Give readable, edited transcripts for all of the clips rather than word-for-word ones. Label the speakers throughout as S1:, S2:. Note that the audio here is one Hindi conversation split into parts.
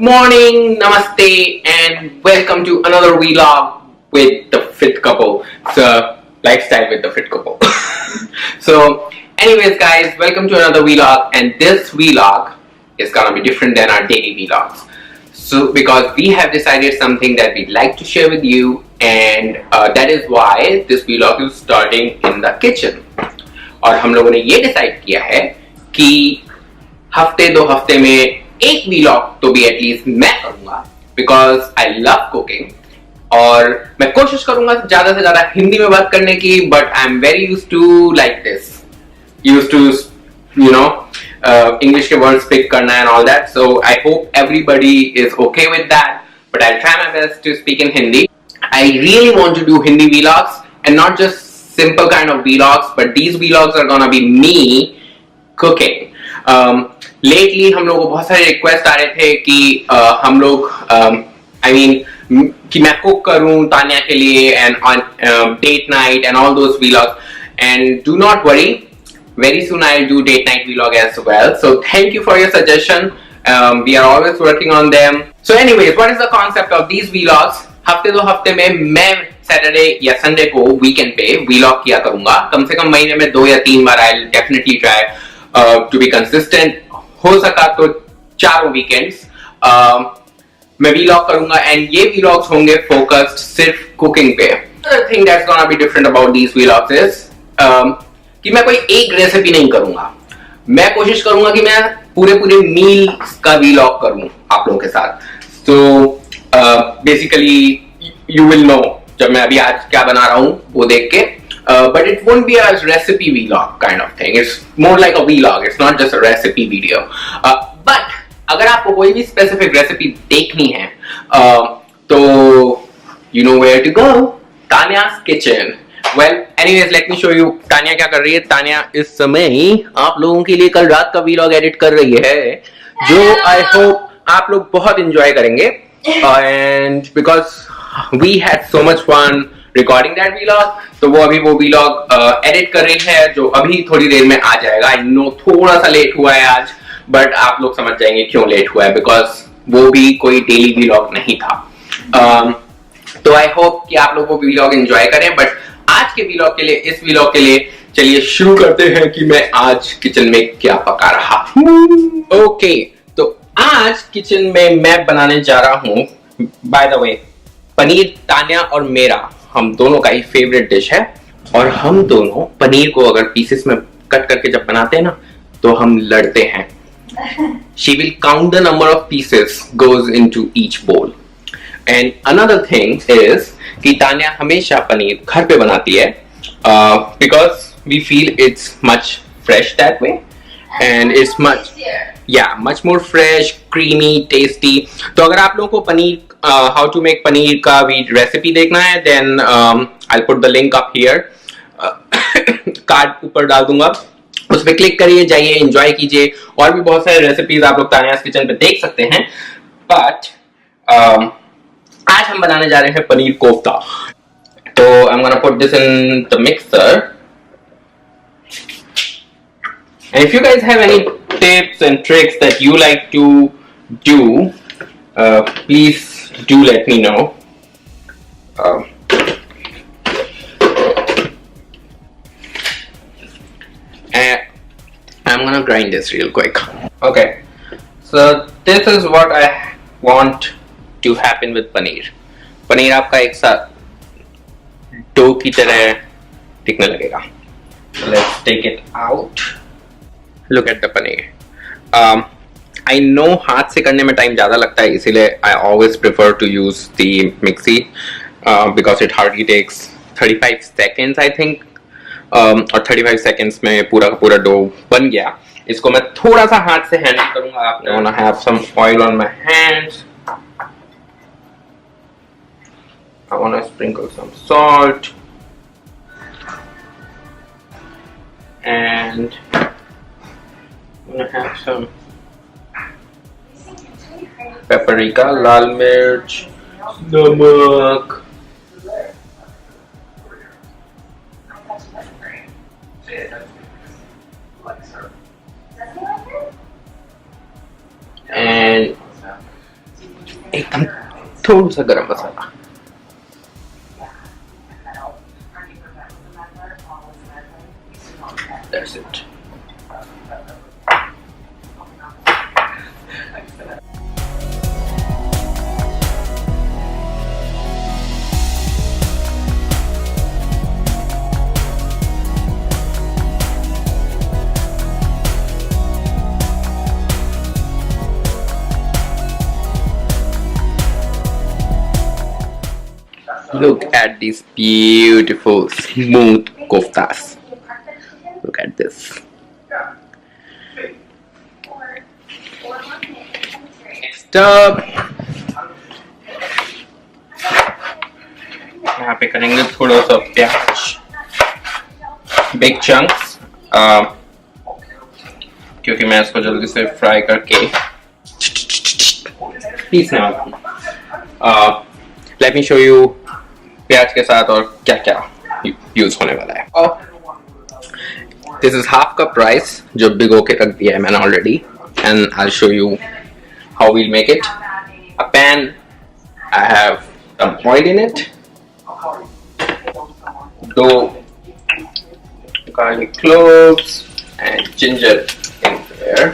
S1: morning, namaste, and welcome to another vlog with the fit couple. So, lifestyle with the fit couple. So, anyways, guys, welcome to another vlog, and this vlog is gonna be different than our daily vlogs. So, because we have decided something that we'd like to share with you, and that is why this vlog is starting in the kitchen. और हम लोगों ने ये डिसाइड किया है कि हफ्ते दो हफ्ते में एक वीलॉग तो भी एटलीस्ट मैं करूंगा बिकॉज आई लव कुकिंग और मैं कोशिश करूंगा ज्यादा से ज्यादा हिंदी में बात करने की but I am very used to like this used to you know English के वर्ड्स पिक करना and all that so I hope everybody is okay with that but I try my best to speak in Hindi I really want to do Hindi vlogs and not just simple kind of vlogs, but these vlogs are gonna be me cooking. Lately हम लोगों को बहुत सारे रिक्वेस्ट आ रहे थे कि हम लोग I mean कि मैं कुक करूं तान्या के लिए and on date night and all those vlogs. And do not worry, very soon I'll do date night vlog as well. So thank you for your suggestion. We are always working on them. So anyways, what is the concept of these vlogs? हफ्ते दो हफ्ते में मैं सैटरडे या संडे को वीकेंड पे वीलॉग किया करूंगा कम से कम महीने में 2 या 3 बार I definitely try to be consistent हो सका तो 4 वीकेंड्स मैं वीलॉग करूंगा एंड ये वीलॉग्स होंगे फोकस्ड सिर्फ कुकिंग पे thing that's gonna be different about these vlogs is कि मैं कोई एक रेसिपी नहीं करूंगा मैं कोशिश करूंगा कि मैं पूरे मील का वीलॉग करूं आप लोगों के साथ तो बेसिकली यू विल नो जब मैं अभी आज क्या बना रहा हूं वो देख के but it won't be a recipe vlog kind of thing it's more like a vlog it's not just a recipe video but अगर आपको कोई भी स्पेसिफिक रेसिपी देखनी है तो you know where to go Tanya's kitchen well anyways let me show you Tanya क्या कर रही है तान्या इस समय आप लोगों के लिए कल रात का वीलॉग एडिट कर रही है जो आई होप आप लोग बहुत एंजॉय करेंगे and because we had so much fun recording that vlog तो वो अभी वो vlog edit कर रही है जो अभी थोड़ी देर में आ जाएगा I know थोड़ा सा लेट हुआ है आज but आप लोग समझ जाएंगे क्यों लेट हुआ है because वो भी कोई daily vlog नहीं था तो I hope कि आप लोग वो vlog enjoy करें but आज के vlog के लिए इस vlog के लिए चलिए शुरू करते हैं कि मैं आज किचन में क्या पका रहा हूँ ओके आज किचन में मैं बनाने जा रहा हूं by the way paneer Tanya और मेरा हम दोनों का ही फेवरेट डिश है और हम दोनों पनीर को अगर पीसेस में कट करके जब बनाते हैं ना तो हम लड़ते हैं she will count the number of pieces goes into each bowl and another thing is कि तान्या हमेशा पनीर घर पे बनाती है because we feel it's much fresh that way and it's much more fresh, creamy, tasty. तो अगर आप लोगों को paneer how to make paneer का भी रेसिपी देखना है then I'll put the link up here card ऊपर डाल दूंगा उस पर क्लिक करिए जाइए एंजॉय कीजिए और भी बहुत सारे रेसिपीज आप लोग तान्यास किचन पे देख सकते हैं बट आज हम बनाने जा रहे हैं पनीर कोफ्ता तो I'm gonna put this in the mixer. And if you guys have any tips and tricks that you like to do, please do let me know. And I'm gonna grind this real quick. Okay, so this is what I want to happen with paneer. Paneer आपका एक साथ डो की तरह दिखने लगेगा. Let's take it out. Look at the paneer. I know हाथ से करने में टाइम ज़्यादा लगता है इसीलिए I always prefer to use the mixie because it hardly takes 35 seconds I think और 35 seconds में पूरा का पूरा डो बन गया इसको मैं थोड़ा सा हाथ से हैंडल करूँगा I wanna have some oil on my hands I wanna sprinkle some salt and I'm gonna have some paprika, lal mirch, namak, and एकदम थोड़ा सा गरम मसाला। That's it. Look at these beautiful smooth koftas. Look at this. Next up, यहाँ पे करेंगे थोड़ा सा प्याज, बिग चंक्स, क्योंकि मैं इसको जल्दी से फ्राई करके पीसने वाला हूँ। लेट मी शो यू प्याज के साथ और क्या क्या यूज होने वाला है। This is half cup rice जो भिगो के रख दिया है मैंने already, and I show you how we'll make it. A pan, I have some oil in it, 2 garlic cloves and ginger in there.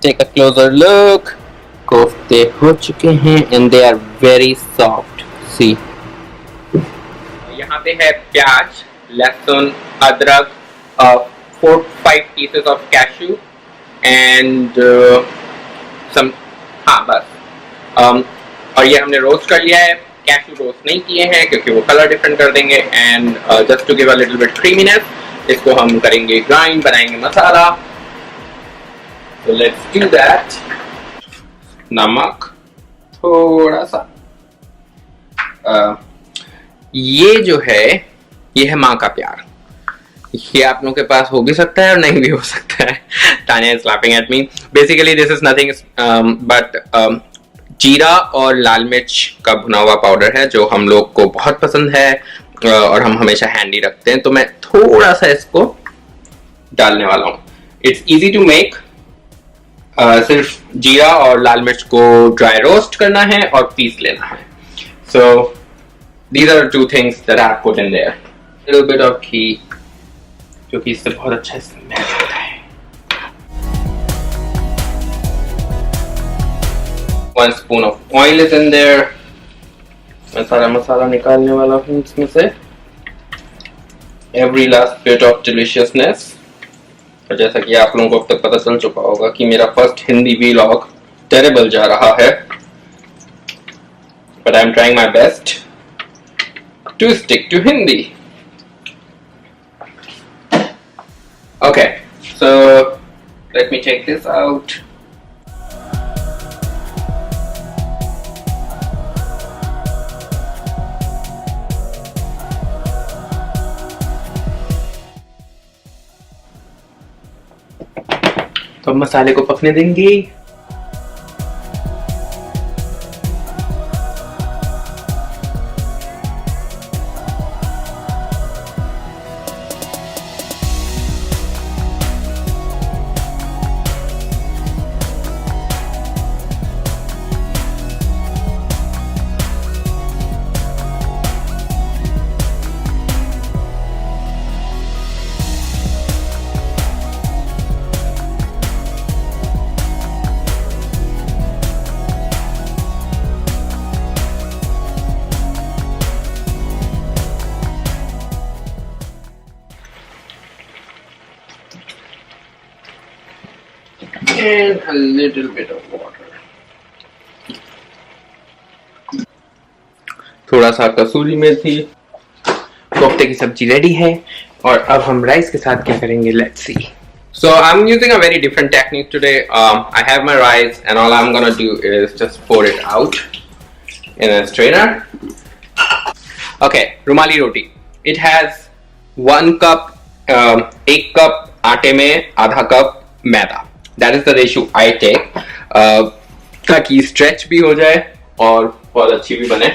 S1: Take a closer look. कोफ्ते हो चुके हैं and they are very soft. See. यहाँ पे है प्याज, लहसुन, अदरक, 4-5 pieces of cashew and some, हाँ बस, और ये हमने रोस्ट कर लिया है। कैशू रोस्ट नहीं किए हैं क्योंकि वो कलर डिफरेंट कर देंगे, and just to give a little bit creaminess इसको हम करेंगे ग्राइंड, बनाएंगे मसाला। So let's do that. नमक थोड़ा सा, ये जो है ये है माँ का प्यार। ये आप लोगों के पास हो भी सकता है और नहीं भी हो सकता है। Tania is laughing at me. Basically this is nothing but जीरा और लाल मिर्च का भुना हुआ पाउडर है जो हम लोग को बहुत पसंद है और हम हमेशा हैंडी रखते हैं। तो मैं थोड़ा सा इसको डालने वाला हूँ। It's easy to make. सिर्फ जीरा और लाल मिर्च को ड्राई रोस्ट करना है और पीस लेना है। So these are 2 things that I put in there. Little bit of ghee, क्योंकि इससे बहुत अच्छा स्मेल आता है। 1 spoon of oil is in there. मैं सारा मसाला निकालने वाला हूँ इसमें से। Every last bit of deliciousness. और जैसा कि आप लोगों को अब तक पता चल चुका होगा कि मेरा फर्स्ट हिंदी व्लॉग टेरेबल जा रहा है, but I'm trying my best to stick to Hindi. Okay, so let me take this out. तो मसाले को पकने देंगे। And a little bit of water. थोड़ा सा कसूरी मेथी, कोफ्ते की सब्जी रेडी है और अब हम राइस के साथ क्या करेंगे, let's see. So I'm using a very different technique today. I have my rice and all I'm gonna do is just pour it out in a strainer. Okay, rumali roti. It has 1 cup, 1 cup आटे में आधा cup maida. That is the ratio I take. ताकि स्ट्रेच भी हो जाए और बहुत अच्छी भी बने.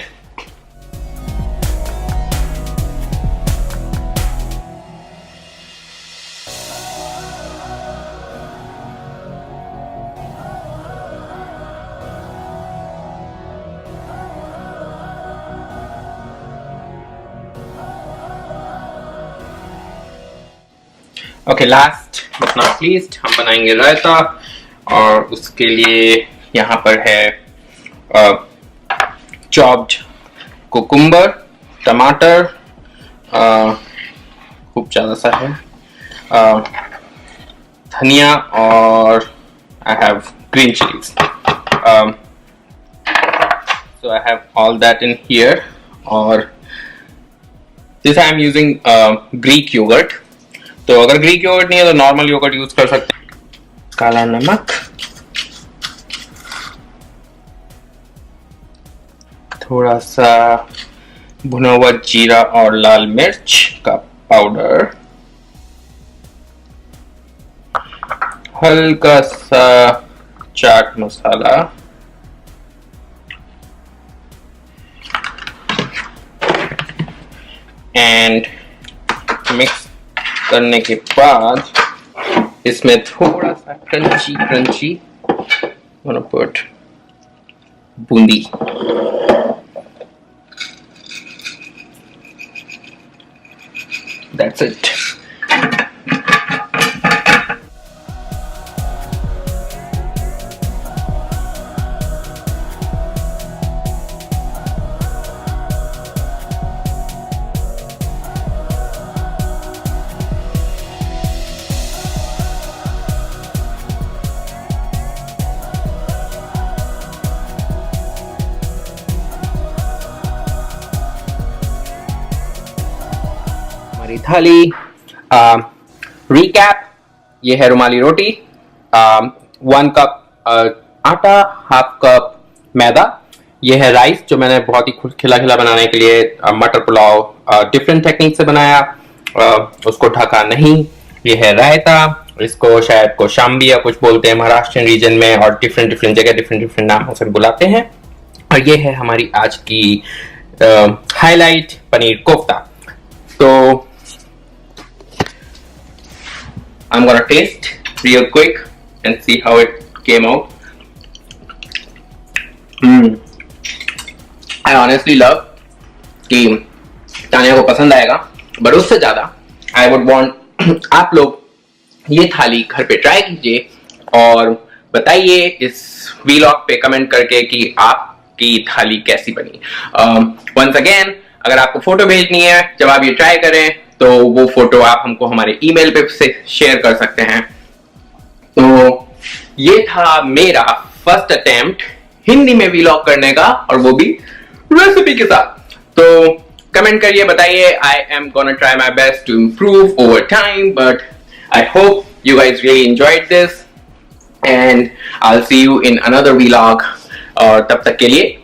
S1: Okay, last but not least हम बनाएंगे रायता और उसके लिए यहाँ पर है चॉप्ड कुकुम्बर, टमाटर, खूब ज़्यादा सा है, धनिया और I have green chillies. So I have all that in here. और this I am using Greek yogurt. तो अगर ग्रीक योगर्ट नहीं है तो नॉर्मल योगर्ट यूज कर सकते हैं. काला नमक, थोड़ा सा भुना हुआ जीरा और लाल मिर्च का पाउडर, हल्का सा चाट मसाला, एंड मिक्स करने के बाद इसमें थोड़ा सा crunchy put Bundi. That's it. थाली. रिकैप, ये है रुमाली रोटी, 1 कप आटा, 1/2 कप मैदा. ये है राइस जो मैंने बहुत ही खिला खिला बनाने के लिए मटर पुलाव डिफरेंट टेक्निक से बनाया, उसको ढका नहीं. ये है रायता, इसको शायद कोशाम्बी या कुछ बोलते हैं महाराष्ट्र रीजन में, और डिफरेंट डिफरेंट जगह डिफरेंट डिफरेंट नामों से बुलाते हैं. और ये है हमारी आज की हाईलाइट पनीर कोफ्ता. तो I'm gonna taste real quick and see how it came out. I honestly love कि तानिया को पसंद आएगा, बट उससे ज्यादा I would want आप लोग ये थाली घर पे ट्राई कीजिए और बताइए इस वीलॉग पे कमेंट करके कि आपकी थाली कैसी बनी. Once again, अगर आपको फोटो भेजनी है जब आप ये ट्राई करें तो वो फोटो आप हमको हमारे ईमेल पे से शेयर कर सकते हैं. तो ये था मेरा फर्स्ट अटेम्प्ट हिंदी में व्लॉग करने का, और वो भी रेसिपी के साथ. तो कमेंट करिए, बताइए. I am gonna try my best to improve over time, but I hope you guys really enjoyed this and I will see you in another vlog. और तब तक के लिए